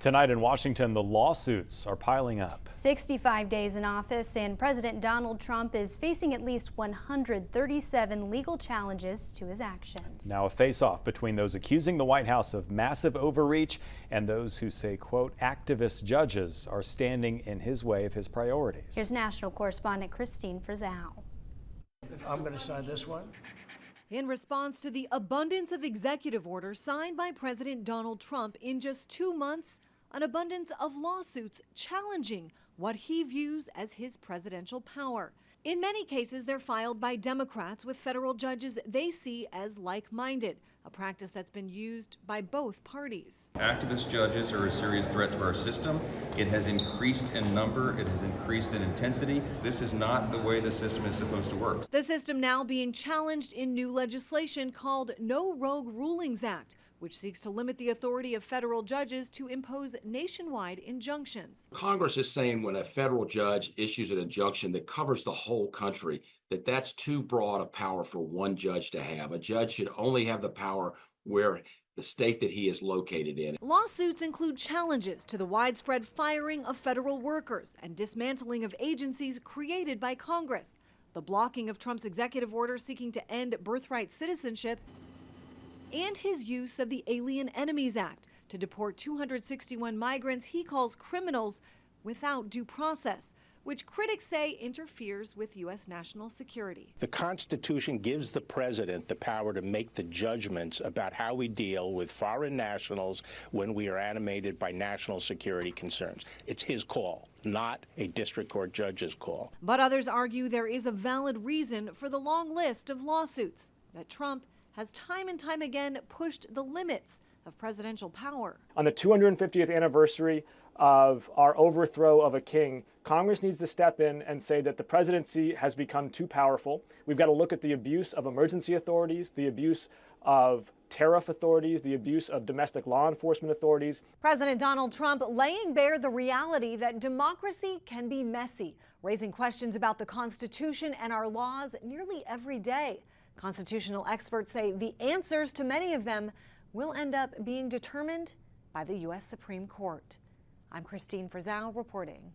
Tonight in Washington, the lawsuits are piling up. 65 days in office, and President Donald Trump is facing at least 137 legal challenges to his actions. Now a face-off between those accusing the White House of massive overreach and those who say, quote, activist judges are standing in his way of his priorities. Here's national correspondent Christine Frizzell. I'm going to sign this one. In response to the abundance of executive orders signed by President Donald Trump in just 2 months, an abundance of lawsuits challenging what he views as his presidential power. In many cases, they're filed by Democrats with federal judges they see as like-minded, a practice that's been used by both parties. Activist judges are a serious threat to our system. It has increased in number. It has increased in intensity. This is not the way the system is supposed to work. The system now being challenged in new legislation called No Rogue Rulings Act, which seeks to limit the authority of federal judges to impose nationwide injunctions. Congress is saying when a federal judge issues an injunction that covers the whole country, that's too broad a power for one judge to have. A judge should only have the power where the state that he is located in. Lawsuits include challenges to the widespread firing of federal workers and dismantling of agencies created by Congress, the blocking of Trump's executive order seeking to end birthright citizenship, and his use of the Alien Enemies Act to deport 261 migrants he calls criminals without due process, which critics say interferes with U.S. national security. The Constitution gives the president the power to make the judgments about how we deal with foreign nationals when we are animated by national security concerns. It's his call, not a district court judge's call. But others argue there is a valid reason for the long list of lawsuits, that Trump has time and time again pushed the limits of presidential power. On the 250th anniversary of our overthrow of a king, Congress needs to step in and say that the presidency has become too powerful. We've got to look at the abuse of emergency authorities, the abuse of tariff authorities, the abuse of domestic law enforcement authorities. President Donald Trump laying bare the reality that democracy can be messy, raising questions about the Constitution and our laws nearly every day. Constitutional experts say the answers to many of them will end up being determined by the U.S. Supreme Court. I'm Christine Frizzell reporting.